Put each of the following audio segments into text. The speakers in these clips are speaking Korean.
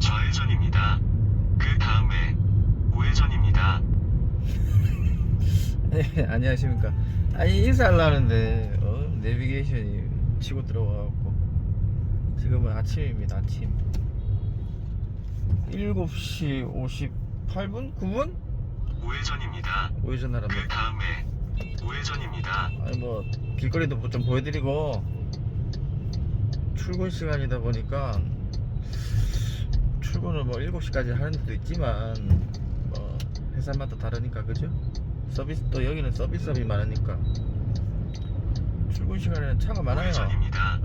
좌회전입니다. 그 다음에 우회전입니다. 네, 안녕하십니까. 아니 인사하려는데 내비게이션이 치고 들어가갖고 지금은 아침입니다. 아침 7시 58분? 9분? 우회전입니다. 우회전하랍니다. 그 다음에 우회전입니다. 아니 뭐 길거리도 뭐좀 보여드리고 출근 시간이다 보니까 출근을 뭐 7시까지 하는 데도 있지만 뭐 회사마다 다르니까 그죠? 서비스 또 여기는 서비스업이 많으니까 출근 시간에는 차가 많아요. 우회전입니다.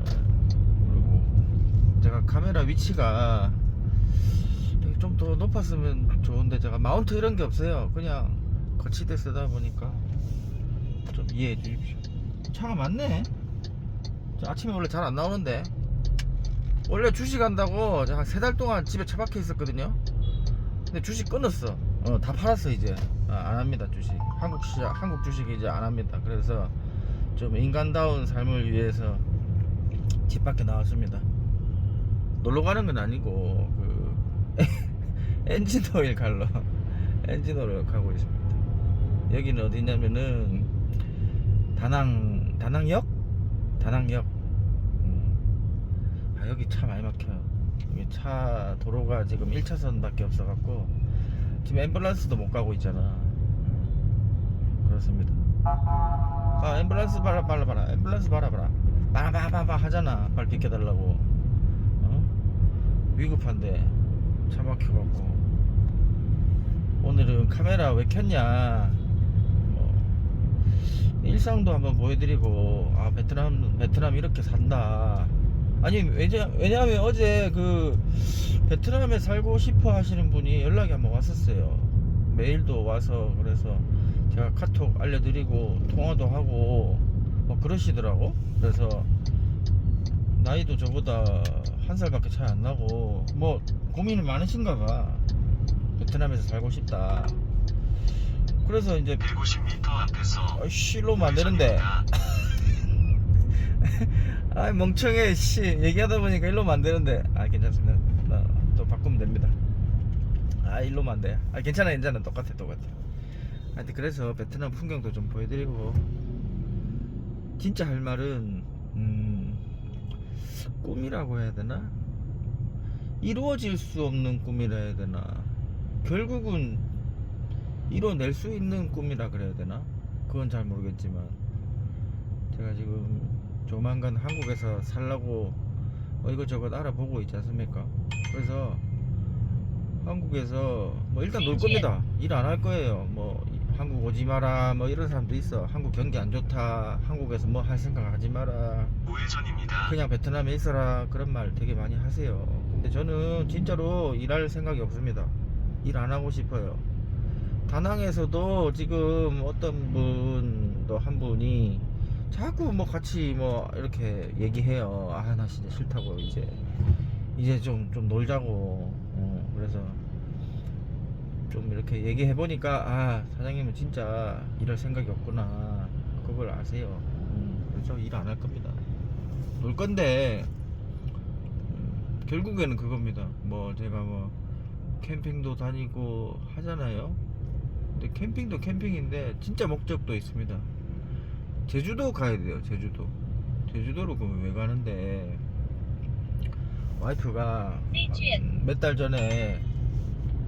그리고 제가 카메라 위치가 좀 더 높았으면 좋은데 제가 마운트 이런 게 없어요. 그냥 거치대 쓰다 보니까 좀 이해해 주십시오. 차가 많네. 저 아침에 원래 잘 안 나오는데 원래 주식 한다고 한 3달 동안 집에 처박혀 있었거든요. 근데 주식 끊었어. 다 팔았어 이제. 안 합니다 주식. 한국 주식 이제 안 합니다. 그래서 좀 인간다운 삶을 위해서 집 밖에 나왔습니다. 놀러 가는 건 아니고 그 엔진 오일 갈러 엔진 오일 가고 있습니다. 여기는 어디냐면은 다낭역. 여기 차 많이 막혀요. 여기 차 도로가 지금 1차선밖에 없어갖고 지금 앰뷸런스도 못 가고 있잖아. 그렇습니다. 앰뷸런스 봐라 앰뷸런스 봐라 빠바바바 하잖아. 빨리 비켜달라고. 위급한데 차 막혀갖고 오늘은 카메라 왜 켰냐, 일상도 한번 보여드리고, 베트남 이렇게 산다. 아니 왜냐하면 어제 그 베트남에 살고 싶어 하시는 분이 연락이 한번 왔었어요. 메일도 와서. 그래서 제가 카톡 알려드리고 통화도 하고 뭐 그러시더라고. 그래서 나이도 저보다 1살밖에 차이 안 나고 뭐 고민이 많으신가 봐. 베트남에서 살고 싶다. 그래서 이제 150m 앞에서 이러면 안 되는데. 아 멍청해 씨. 얘기하다 보니까 이러면 안 되는데. 괜찮습니다. 또 바꾸면 됩니다. 이러면 안 돼. 괜찮아 똑같아. 하여튼 그래서 베트남 풍경도 좀 보여드리고, 진짜 할 말은 꿈이라고 해야 되나? 이루어질 수 없는 꿈이라 해야 되나? 결국은 이뤄낼 수 있는 꿈이라 그래야 되나? 그건 잘 모르겠지만 제가 지금 조만간 한국에서 살라고 이것저것 알아보고 있지 않습니까? 그래서 한국에서 뭐 일단 놀 겁니다. 일 안 할 거예요. 뭐 한국 오지 마라 뭐 이런 사람도 있어. 한국 경기 안 좋다, 한국에서 뭐 할 생각 하지 마라, 우회전입니다. 그냥 베트남에 있어라, 그런 말 되게 많이 하세요. 근데 저는 진짜로 일할 생각이 없습니다. 일 안 하고 싶어요. 다낭에서도 지금 어떤 분도 한 분이 자꾸 뭐 같이 뭐 이렇게 얘기해요. 나 진짜 싫다고, 이제 좀 놀자고. 그래서 좀 이렇게 얘기해 보니까 사장님은 진짜 일할 생각이 없구나, 그걸 아세요. 그래서 일 안 할 겁니다. 놀 건데 결국에는 그겁니다. 뭐 제가 뭐 캠핑도 다니고 하잖아요. 근데 캠핑도 캠핑인데 진짜 목적도 있습니다. 제주도 가야 돼요. 제주도로 그러면 왜 가는데, 와이프가 몇 달 전에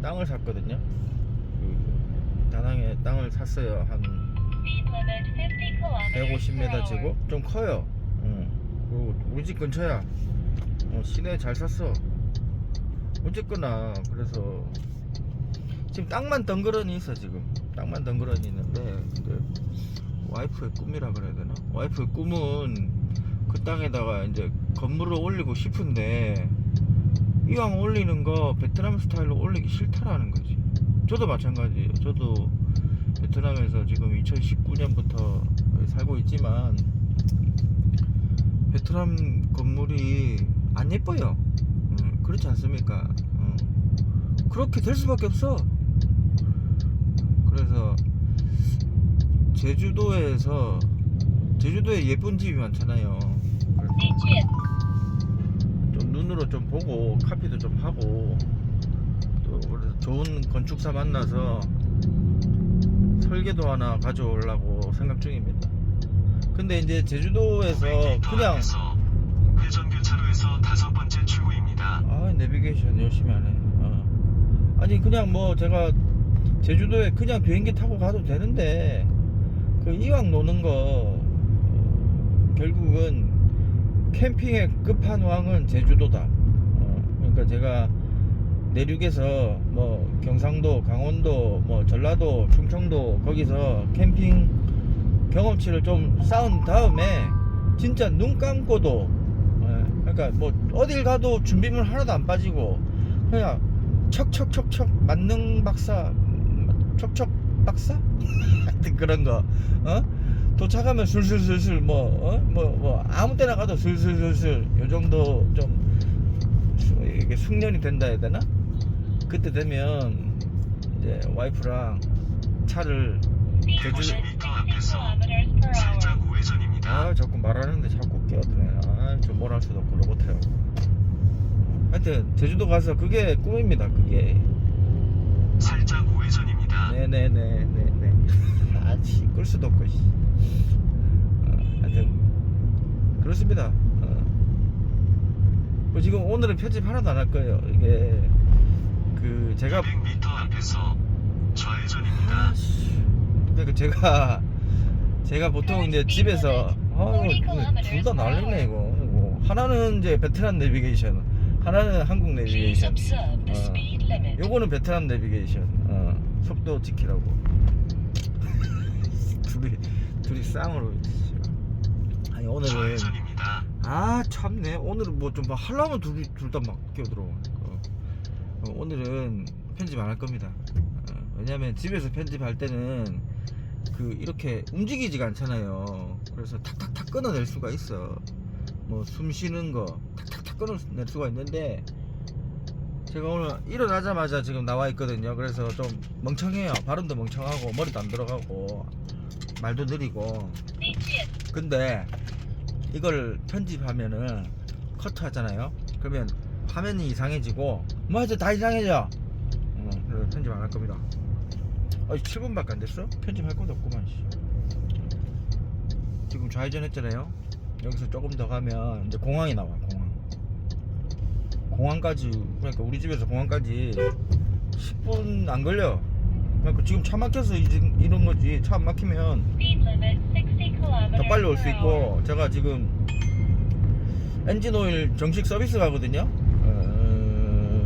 땅을 샀거든요. 그 다낭에 땅을 샀어요. 한 150m 지고 좀 커요. 그리고 우리 집 근처야. 시내에 잘 샀어. 어쨌거나 그래서 지금 땅만 덩그러니 있어. 땅만 덩그러니 있는데, 근데 와이프의 꿈이라 그래야 되나? 와이프의 꿈은 그 땅에다가 이제 건물을 올리고 싶은데, 이왕 올리는 거 베트남 스타일로 올리기 싫다라는 거지. 저도 마찬가지예요. 저도 베트남에서 지금 2019년부터 살고 있지만 베트남 건물이 안 예뻐요. 그렇지 않습니까? 그렇게 될 수밖에 없어. 그래서 제주도에 예쁜 집이 많잖아요. 좀 눈으로 좀 보고 카피도 좀 하고 건축사 만나서 설계도 하나 가져오려고 생각 중입니다. 근데 이제 제주도에서 500m 그냥 앞에서 회전 교차로에서 5번째 출구입니다. 내비게이션 열심히 하네. 아니 그냥 뭐 제가 제주도에 그냥 비행기 타고 가도 되는데 그 이왕 노는 거 결국은 캠핑의 끝판왕은 제주도다. 그러니까 제가 내륙에서 뭐 경상도, 강원도, 뭐 전라도, 충청도 거기서 캠핑 경험치를 좀 쌓은 다음에 진짜 눈 감고도 그러니까 뭐 어딜 가도 준비물 하나도 안 빠지고 그냥 척척척척 만능 박사 척척 박사 하여튼 그런 거 도착하면 술술술술 뭐 아무 때나 가도 술술술술 요 정도 좀 이게 숙련이 된다 해야 되나? 그때 되면 이제 와이프랑 차를 제주 150m 앞에서 살짝 우회전입니다. 자꾸 말하는데 자꾸 끼어드네. 좀 뭘 할 수도 없고 로봇해요. 하여튼 제주도 가서 그게 꿈입니다. 그게 살짝 우회전입니다. 네네네네네. 끌 수도 없고 하여튼 그렇습니다. 지금 오늘은 편집 하나도 안 할 거예요. 이게 그 제가 200m 앞에서 좌회전입니다. 그러니까 제가 보통 이제 집에서 둘 다 난리네 이거. 하나는 이제 베트남 내비게이션, 하나는 한국 내비게이션. 요거는 베트남 내비게이션. 속도 지키라고. 둘이 쌍으로. 아니 오늘은 좌회전입니다. 참네. 오늘은 뭐 좀 하려면 둘 다 막 끼어들어. 오늘은 편집 안 할 겁니다. 왜냐면 집에서 편집할 때는 그 이렇게 움직이지가 않잖아요. 그래서 탁탁탁 끊어낼 수가 있어. 뭐 숨 쉬는 거 탁탁탁 끊어낼 수가 있는데 제가 오늘 일어나자마자 지금 나와 있거든요. 그래서 좀 멍청해요. 발음도 멍청하고 머리도 안 들어가고 말도 느리고. 근데 이걸 편집하면은 커트 하잖아요. 그러면 화면이 이상해지고 뭐 이제 다 이상해져. 그래서 편집 안 할 겁니다. 7분밖에 안 됐어? 편집할 것도 없구만. 지금 좌회전 했잖아요. 여기서 조금 더 가면 이제 공항이 나와. 공항까지, 그러니까 우리 집에서 공항까지 10분 안 걸려. 그러니까 지금 차 막혀서 이런 거지. 차 안 막히면 더 빨리 올 수 있고. 제가 지금 엔진 오일 정식 서비스 가거든요.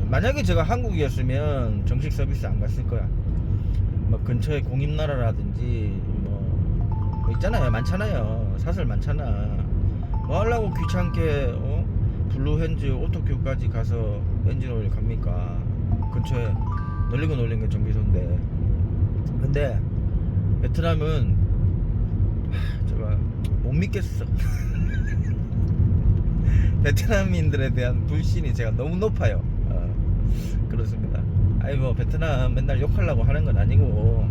만약에 제가 한국이었으면 정식 서비스 안 갔을 거야. 뭐 근처에 공임나라라든지 뭐 있잖아요. 많잖아요. 사설 많잖아. 뭐 하려고 귀찮게 블루핸즈 오토큐까지 가서 엔진 오일 갑니까? 근처에 널리고 널린 게 정비소인데. 근데 베트남은 제가 못 믿겠어. 베트남인들에 대한 불신이 제가 너무 높아요. 그렇습니다. 뭐 베트남 맨날 욕하려고 하는 건 아니고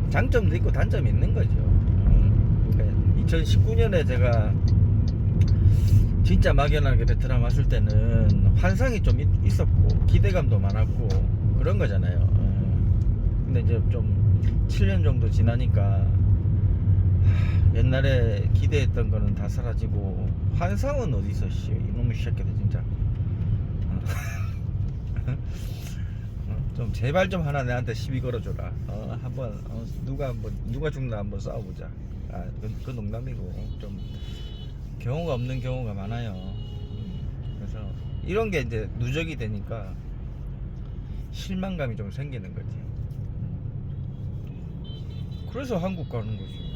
장점도 있고 단점이 있는 거죠. 그러니까 2019년에 제가 진짜 막연하게 베트남 왔을 때는 환상이 좀 있었고 기대감도 많았고 그런 거잖아요. 근데 이제 좀 7년 정도 지나니까 옛날에 기대했던 거는 다 사라지고 환상은 어디서 이놈의 새끼들 진짜. 좀 제발 좀 하나 내한테 시비 걸어줘라. 한번 누가 죽나 한번 싸워보자. 그 농담이고 좀 경우가 없는 경우가 많아요. 그래서 이런 게 이제 누적이 되니까 실망감이 좀 생기는 거지. 그래서 한국 가는 거지.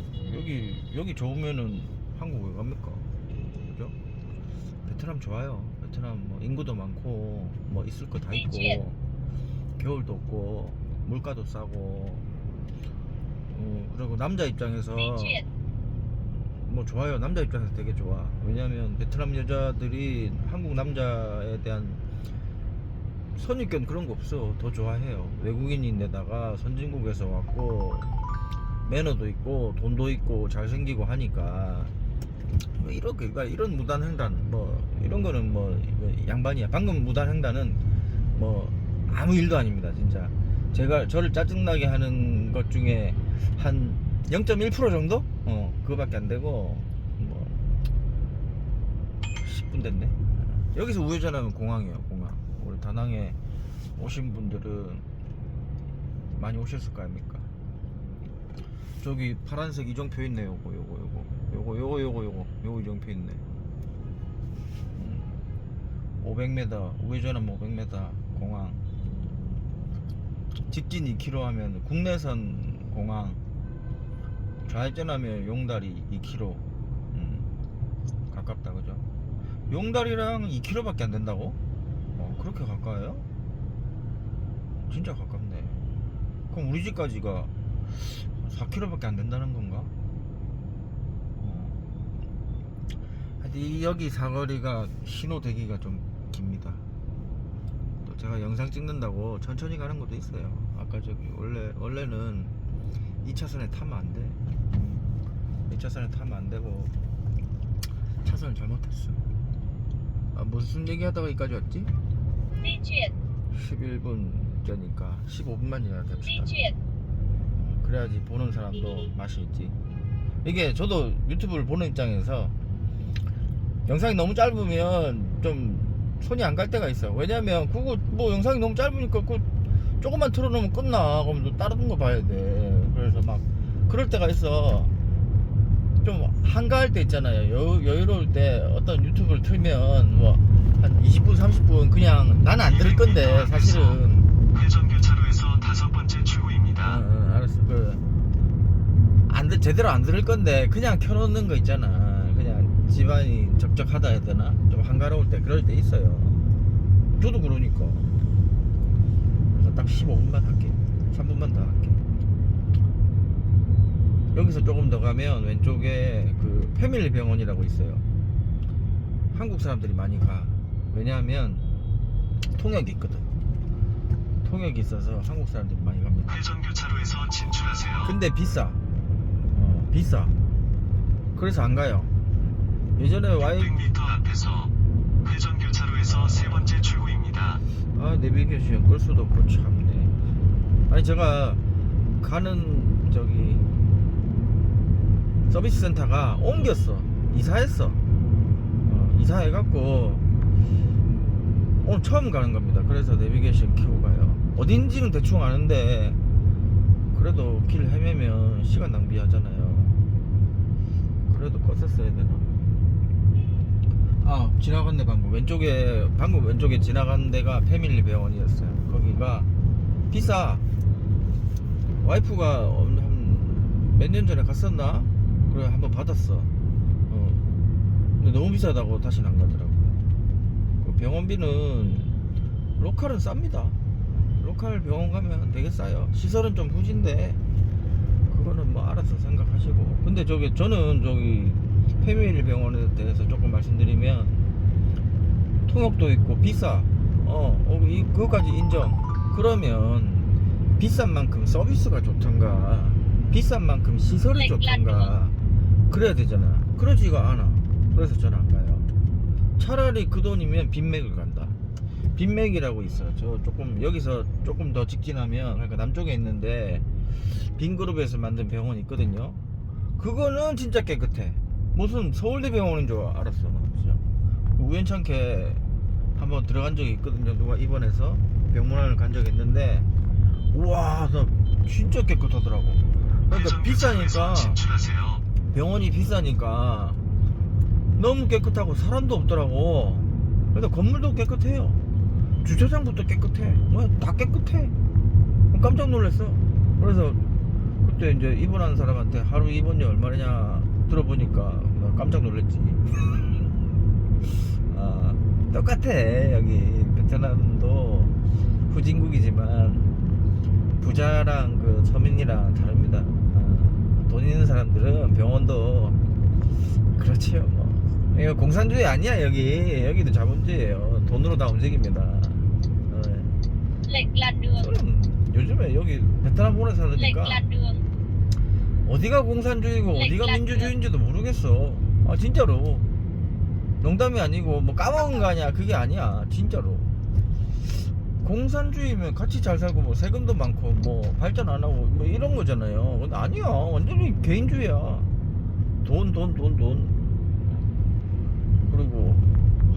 여기 좋으면은 한국 왜 갑니까? 그죠? 베트남 좋아요. 베트남 뭐 인구도 많고 뭐 있을 거 다 있고 겨울도 없고 물가도 싸고 그리고 남자 입장에서 뭐 좋아요. 남자 입장에서 되게 좋아. 왜냐면 베트남 여자들이 한국 남자에 대한 선입견 그런 거 없어. 더 좋아해요. 외국인인데다가 선진국에서 왔고 매너도 있고 돈도 있고 잘생기고 하니까 뭐 이런 무단횡단 뭐 이런 거는 뭐 양반이야. 방금 무단횡단은 뭐 아무 일도 아닙니다 진짜. 제가 저를 짜증나게 하는 것 중에 한 0.1% 정도? 그거밖에 안 되고 뭐 10분 됐네. 여기서 우회전하면 공항이에요. 공항. 우리 다낭에 오신 분들은 많이 오셨을 거 아닙니까? 저기 파란색 이정표 있네. 요거 이정표 있네. 500m 우회전하면 500m 공항. 직진 2km 하면 국내선 공항. 좌회전하면 용다리 2km. 가깝다 그죠? 용다리랑 2km밖에 안 된다고? 그렇게 가까워요? 진짜 가깝네. 그럼 우리 집까지가 4km밖에 안 된다는 건가? 하여튼 여기 사거리가 신호 대기가 좀 깁니다. 또 제가 영상 찍는다고 천천히 가는 것도 있어요. 아까 저기 원래는 2차선에 타면 안 돼. 2차선에 타면 안 되고 차선을 잘못했어. 무슨 얘기 하다가 여기까지 왔지? 11분 전이니까 15분만 예약합시다. 그래야지 보는 사람도 맛이 있지. 이게 저도 유튜브를 보는 입장에서 영상이 너무 짧으면 좀 손이 안 갈 때가 있어요. 왜냐면 그거 뭐 영상이 너무 짧으니까 그 조금만 틀어놓으면 끝나. 그럼 또 다른 거 봐야 돼. 그래서 막 그럴 때가 있어. 좀 한가할 때 있잖아요. 여유로울 때 어떤 유튜브를 틀면 뭐 한 20분 30분 그냥 나는 안 들을 건데 사실은 회전 교차로에서 5번째 출구입니다. 알았어. 제대로 안 들을 건데 그냥 켜놓는 거 있잖아. 그냥 집안이 적적하다 해야 되나? 좀 한가로울 때 그럴 때 있어요. 저도 그러니까. 그래서 딱 15분만 할게. 3분만 더 할게. 여기서 조금 더 가면 왼쪽에 그 패밀리 병원이라고 있어요. 한국 사람들이 많이 가. 왜냐하면 통역이 있거든. 통역이 있어서 한국 사람들이 많이 갑니다. 회전 교차로에서 진출하세요. 근데 비싸. 비싸. 그래서 안 가요. 예전에 600m 앞에서 회전 교차로에서 3번째 출구입니다. 내비게이션 끌 수도 없고 참네. 아니 제가 가는 저기 서비스 센터가 옮겼어. 이사했어. 이사해갖고 오늘 처음 가는 겁니다. 그래서 내비게이션 켜고 가요. 어딘지는 대충 아는데 그래도 길 헤매면 시간 낭비하잖아요. 그래도 껐었어야 되나? 지나간 데 방금 왼쪽에 지나간 데가 패밀리 병원이었어요. 거기가 비싸. 와이프가 한 몇 년 전에 갔었나? 그래 한번 받았어. 근데 너무 비싸다고 다시는 안 가더라고요. 그 병원비는 로컬은 쌉니다. 로컬 병원 가면 되게 싸요. 시설은 좀 후진데 그거는 뭐 알아서 생각하시고. 근데 저는 저기 패밀리 병원에 대해서 조금 말씀드리면 통역도 있고 비싸. 그거까지 인정. 그러면 비싼 만큼 서비스가 좋던가 비싼 만큼 시설이 좋던가 그래야 되잖아. 그러지가 않아. 그래서 저는 안 가요. 차라리 그 돈이면 빈맥을 간다. 빈맥이라고 있어. 저 조금 여기서 조금 더 직진하면, 그러니까 남쪽에 있는데 빈그룹에서 만든 병원이 있거든요. 그거는 진짜 깨끗해. 무슨 서울대 병원인 줄 알았어. 진짜 우연찮게 한번 들어간 적이 있거든요. 누가 입원해서 병문안을 간 적이 있는데 우와 나 진짜 깨끗하더라고. 그러니까 비싸니까, 병원이 비싸니까 너무 깨끗하고 사람도 없더라고. 그래서 건물도 깨끗해요. 주차장부터 깨끗해. 뭐야 다 깨끗해. 깜짝 놀랐어. 그래서 그때 이제 입원한 사람한테 하루 입원료 얼마냐 들어보니까 깜짝 놀랐지. 똑같아. 여기 베트남도 후진국이지만 부자랑 그 서민이랑 다릅니다. 돈 있는 사람들은 병원도 그렇지요. 뭐 이거 공산주의 아니야. 여기도 자본주의예요. 돈으로 다 움직입니다. 저는 요즘에 여기 베트남 오래 살으니까 어디가 공산주의고 어디가 민주주의인지도 모르겠어. 진짜로 농담이 아니고 뭐 까먹은 거 아니야. 그게 아니야. 진짜로 공산주의면 같이 잘 살고 뭐 세금도 많고 뭐 발전 안 하고 뭐 이런 거잖아요. 근데 아니야. 완전히 개인주의야. 돈. 그리고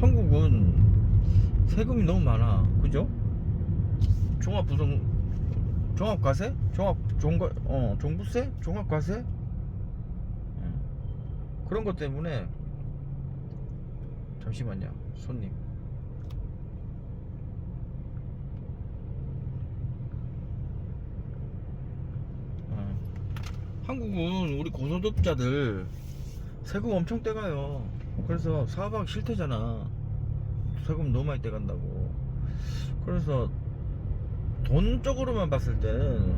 한국은 세금이 너무 많아. 그죠? 종합과세? 종부세? 종합과세? 그런 것 때문에. 잠시만요, 손님. 한국은 우리 고소득자들 세금 엄청 떼가요. 그래서 사업하기 싫대잖아. 세금 너무 많이 떼간다고. 그래서 돈적으로만 봤을 때는,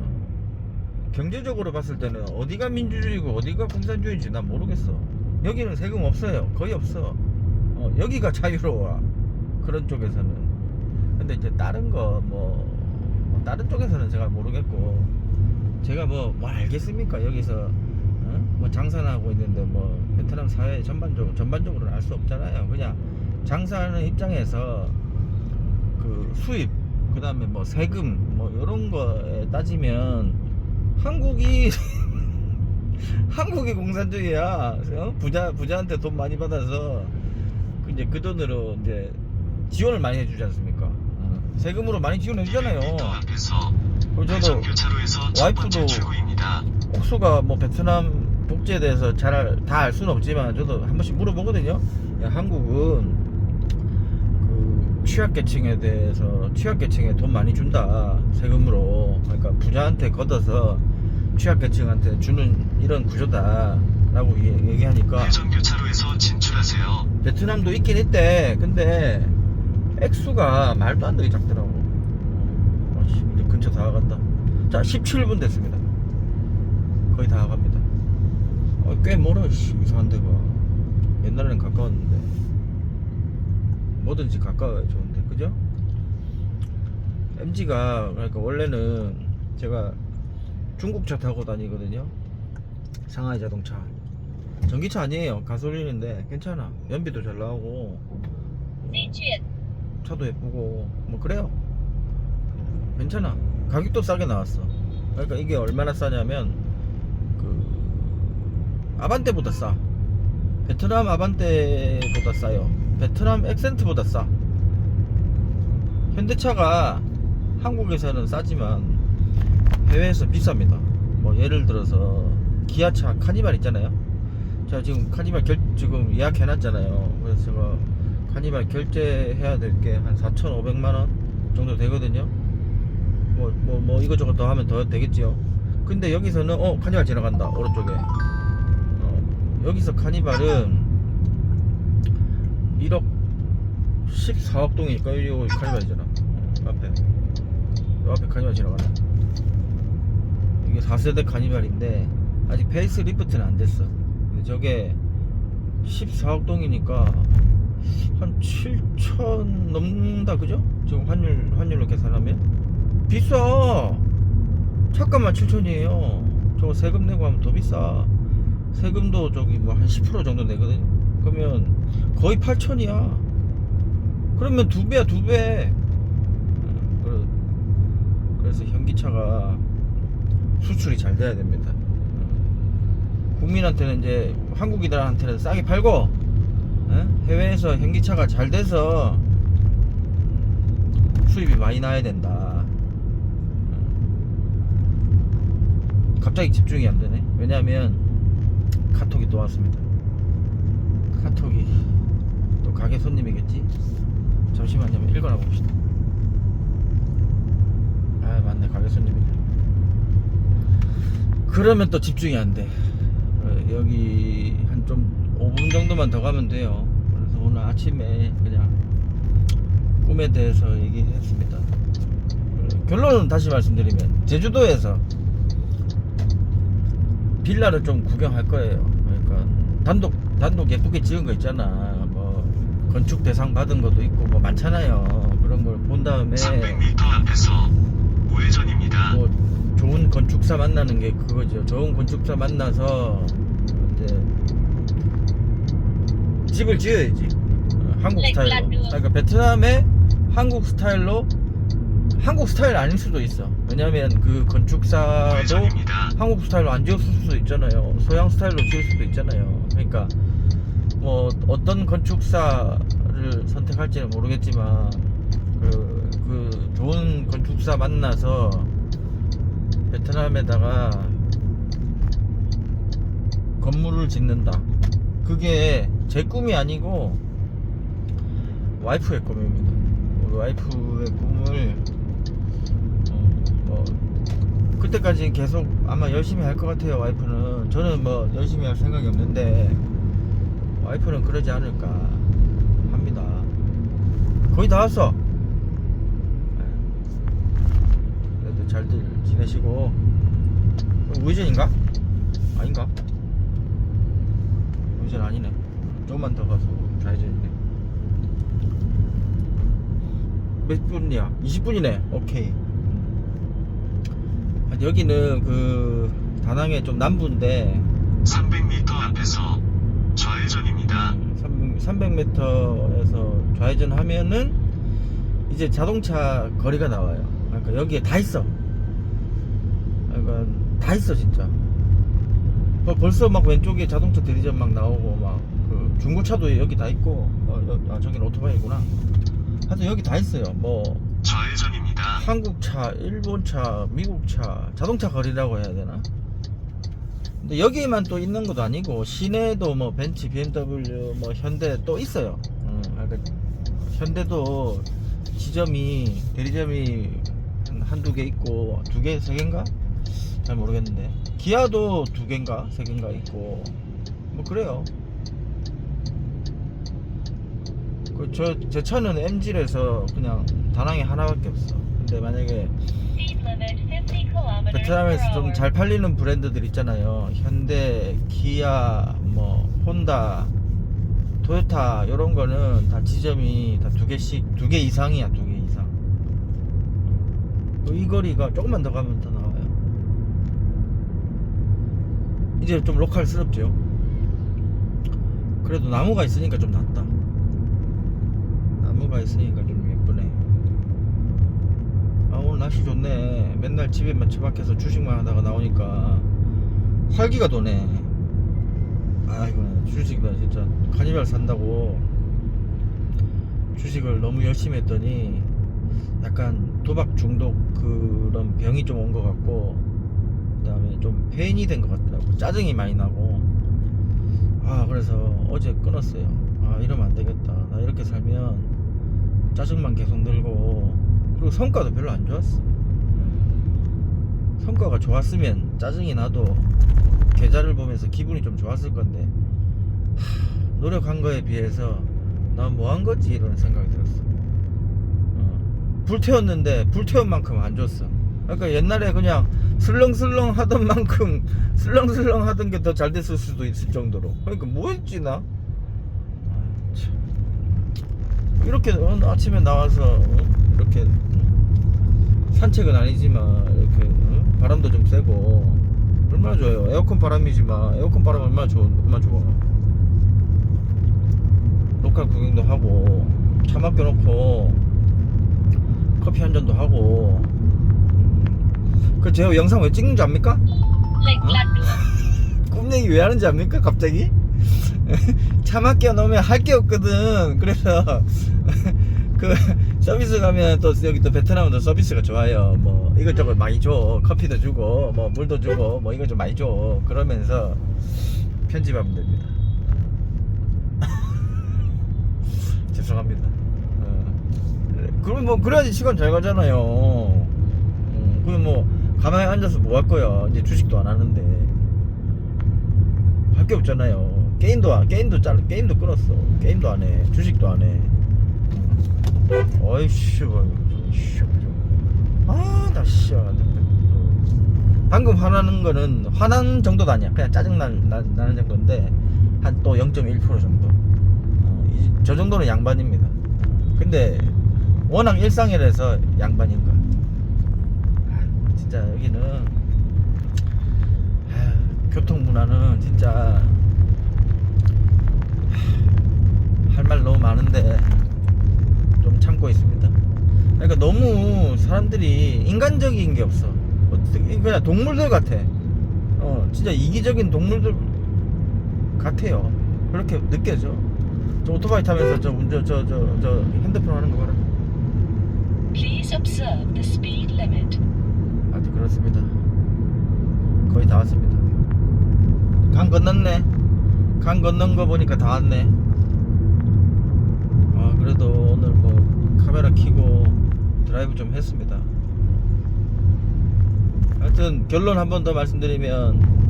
경제적으로 봤을 때는 어디가 민주주의고 어디가 공산주의인지 난 모르겠어. 여기는 세금 없어요. 거의 없어. 여기가 자유로워. 그런 쪽에서는. 근데 이제 다른 거 다른 쪽에서는 제가 모르겠고, 제가 뭐 알겠습니까? 여기서 뭐 장사나 하고 있는데 뭐 베트남 사회 전반적으로는 알 수 없잖아요. 그냥 장사하는 입장에서 그 수입, 그 다음에 뭐 세금 뭐 이런 거에 따지면 한국이 한국이 공산주의야. 부자한테 돈 많이 받아서 이제 그 돈으로 이제 지원을 많이 해주지 않습니까? 세금으로 많이 지원해 주잖아요. 그리고 저도 와이프도 옥수가 뭐 베트남 복지에 대해서 다 알 수는 없지만 저도 한 번씩 물어보거든요. 야, 한국은 그 취약계층에 대해서 취약계층에 돈 많이 준다, 세금으로. 그러니까 부자한테 걷어서 취약계층한테 주는 이런 구조다라고 얘기하니까, 회전교차로에서 진출하세요. 베트남도 있긴 있대. 근데 액수가 말도 안 되게 작더라고. 이제 근처 다 와간다. 자, 17분 됐습니다. 거의 다 와갑니다. 꽤 멀어. 이상한 데가. 옛날에는 가까웠는데. 뭐든지 가까워야 좋은데, 그죠? MG가, 그러니까 원래는 제가 중국차 타고 다니거든요. 상하이 자동차. 전기차 아니에요. 가솔린인데 괜찮아. 연비도 잘 나오고 차도 예쁘고 뭐 그래요. 괜찮아. 가격도 싸게 나왔어. 그러니까 이게 얼마나 싸냐면 그 아반떼보다 싸. 베트남 아반떼보다 싸요. 베트남 액센트보다 싸. 현대차가 한국에서는 싸지만 해외에서 비쌉니다. 뭐 예를 들어서 기아차 카니발 있잖아요. 제가 지금 카니발 지금 예약해놨잖아요. 그래서 제가 카니발 결제해야 될 게 한 4,500만원 정도 되거든요. 뭐 이것저것 더 하면 더 되겠지요. 근데 여기서는 카니발 지나간다, 오른쪽에. 여기서 카니발은 1억 14억 동이니까 이거 카니발이잖아. 앞에 카니발 지나가네. 이게 4세대 카니발인데 아직 페이스 리프트는 안 됐어. 근데 저게 14억 동이니까 한 7천 넘는다, 그죠? 지금 환율로 계산하면 비싸. 차값만 7천이에요. 저거 세금 내고 하면 더 비싸. 세금도 저기 뭐 한 10% 정도 내거든요. 그러면 거의 8천이야. 그러면 2배야, 2배. 그래서 현기차가 수출이 잘 돼야 됩니다. 국민한테는, 이제 한국인들한테는 싸게 팔고, 해외에서 현기차가 잘 돼서 수입이 많이 나야 된다. 갑자기 집중이 안 되네. 왜냐하면 카톡이 또 왔습니다. 카톡이 또 가게 손님이겠지. 잠시만요, 한번 읽어나 봅시다. 아, 맞네, 가게 손님이네. 그러면 또 집중이 안 돼. 여기 한 좀 5분 정도만 더 가면 돼요. 그래서 오늘 아침에 그냥 꿈에 대해서 얘기했습니다. 결론은 다시 말씀드리면 제주도에서 빌라를 좀 구경할 거예요. 그러니까 단독 예쁘게 지은 거 있잖아. 뭐 건축 대상 받은 것도 있고 뭐 많잖아요. 그런 걸 본 다음에 300m 앞에서 우회전입니다. 뭐 좋은 건축사 만나는 게 그거죠. 좋은 건축사 만나서 이제 집을 지어야지. 한국 스타일로. 그러니까 베트남에 한국 스타일로 한국 스타일 아닐 수도 있어. 왜냐면 그 건축사도 우회전입니다. 한국 스타일로 안 지었을 수도 있잖아요. 소양 스타일로 지을 수도 있잖아요. 그러니까 뭐 어떤 건축사를 선택할지는 모르겠지만 그 좋은 건축사 만나서 베트남에다가 건물을 짓는다. 그게 제 꿈이 아니고 와이프의 꿈입니다. 우리 와이프의 꿈을 뭐 그때까지 계속 아마 열심히 할 것 같아요. 와이프는. 저는 뭐 열심히 할 생각이 없는데 와이프는 그러지 않을까 합니다. 거의 다 왔어. 그래도 잘들 지내시고. 우회전인가? 아닌가? 우회전 아니네. 조금만 더 가서 좌회전이네. 몇 분이야? 20분이네. 오케이. 여기는 그 다낭의 좀 남부인데 300m 앞에서 좌회전입니다. 300m에서 좌회전하면은 이제 자동차 거리가 나와요. 그러니까 여기에 다 있어. 그러니까 다 있어 진짜. 벌써 막 왼쪽에 자동차 대리점 막 나오고 막 그 중고차도 여기 다 있고 저기는 오토바이구나. 하여튼 여기 다 있어요. 뭐 좌회전입니다. 한국차, 일본차, 미국차, 자동차 거리라고 해야 되나? 근데 여기에만 또 있는 것도 아니고 시내도 뭐 벤츠, BMW, 뭐 현대 또 있어요. 그러니까 현대도 지점이 대리점이 한두 개 있고 두 개, 세 개인가? 잘 모르겠는데 기아도 두 개인가, 세 개인가 있고 뭐 그래요. 제 차는 MG라서 그냥 다낭에 하나밖에 없어. 근데 만약에 베트남에서 좀 잘 팔리는 브랜드들 있잖아요. 현대, 기아, 뭐 혼다, 토요타 이런 거는 다 지점이 다 두 개씩, 두 개 이상이야. 두 개 이상. 이 거리가 조금만 더 가면 더 나와요. 이제 좀 로컬스럽죠. 그래도 나무가 있으니까 좀 낫다. 나무가 있으니까 좀 예쁘네. 아, 오늘 날씨 좋네. 맨날 집에만 처박혀서 주식만 하다가 나오니까 활기가 도네. 아이고, 주식 나 진짜 카니발 산다고 주식을 너무 열심히 했더니 약간 도박 중독 그런 병이 좀 온 것 같고, 그 다음에 좀 페인이 된 것 같더라고. 짜증이 많이 나고. 그래서 어제 끊었어요. 이러면 안 되겠다. 나 이렇게 살면 짜증만 계속 늘고, 그리고 성과도 별로 안 좋았어. 성과가 좋았으면 짜증이 나도 계좌를 보면서 기분이 좀 좋았을 건데, 노력한 거에 비해서 난 뭐 한 거지 이런 생각이 들었어. 불태웠는데 불태운 만큼 안 줬어. 그러니까 옛날에 그냥 슬렁슬렁 하던 만큼 슬렁슬렁 하던 게 더 잘 됐을 수도 있을 정도로. 그러니까 뭐 했지 나? 이렇게 아침에 나와서 이렇게 산책은 아니지만 이렇게 바람도 좀 쐬고 얼마나 좋아요. 에어컨 바람이지만 에어컨 바람 얼마나 좋아. 로컬 구경도 하고 차 맡겨놓고 커피 한 잔도 하고. 그 제가 영상 왜 찍는 줄 압니까? 꿈얘기 왜 하는지 압니까? 갑자기? 차 맡겨놓으면 할 게 없거든. 그래서 그 서비스 가면 또 여기 또 베트남은 또 서비스가 좋아요. 뭐 이것저것 많이 줘. 커피도 주고 뭐 물도 주고 뭐 이거 좀 많이 줘. 그러면서 편집하면 됩니다. 죄송합니다. 그럼 뭐 그래야지 시간 잘 가잖아요. 그럼 뭐 가만히 앉아서 뭐 할 거야. 이제 주식도 안 하는데 할 게 없잖아요. 게임도 끊었어. 게임도 안 해. 주식도 안 해. 어이씨, 나 씨. 방금 화나는 거는 화난 정도도 아니야. 그냥 짜증 나는 정도인데 한 또 0.1% 정도. 저 정도는 양반입니다. 근데 워낙 일상이라서 양반인 거야. 진짜 여기는 교통 문화는 진짜 할 말 너무 많은데 좀 참고 있습니다. 그러니까 너무 사람들이 인간적인 게 없어. 어떻게 그냥 동물들 같아. 진짜 이기적인 동물들 같아요. 그렇게 느껴져. 저 오토바이 타면서 저 핸드폰 하는 거 봐라. Please observe the speed limit. 아주 그렇습니다. 거의 다 왔습니다. 강 건넜네. 강 건넌 거 보니까 다 왔네. 그래도 오늘 뭐 카메라 켜고 드라이브 좀 했습니다. 하여튼 결론 한 번 더 말씀드리면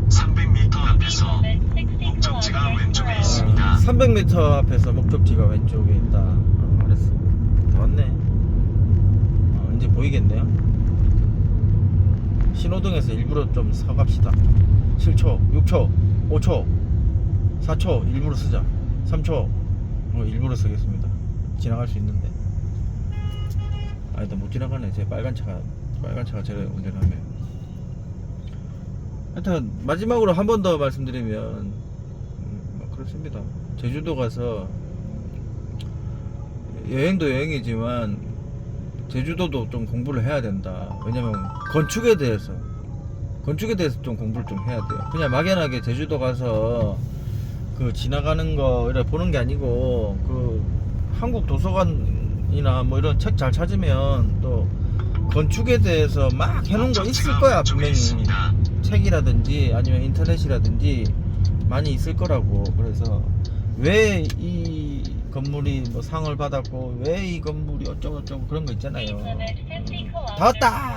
300m 앞에서 목적지가 왼쪽에 있습니다. 300m 앞에서 목적지가 왼쪽에 있다. 알았어. 다 왔네. 이제 보이겠네요. 신호등에서 일부러 좀 서갑시다. 7초, 6초, 5초, 4초 일부러 쓰자. 3초 일부러 쓰겠습니다. 지나갈 수 있는데. 일단 못 지나가네. 제 빨간 차가 제가 운전하면. 하여튼 마지막으로 한 번 더 말씀드리면 뭐 그렇습니다. 제주도 가서 여행도 여행이지만 제주도도 좀 공부를 해야 된다. 왜냐면 건축에 대해서 좀 공부를 좀 해야 돼요. 그냥 막연하게 제주도 가서 그 지나가는 거 이렇게 보는 게 아니고 그 한국 도서관이나 뭐 이런 책 잘 찾으면 또 건축에 대해서 막 해놓은 거 있을 거야. 왼쪽에 분명히 있습니다. 책이라든지 아니면 인터넷이라든지 많이 있을 거라고. 그래서 왜 이 건물이 뭐 상을 받았고 왜 이 건물이 어쩌고 그런 거 있잖아요. 다 왔다.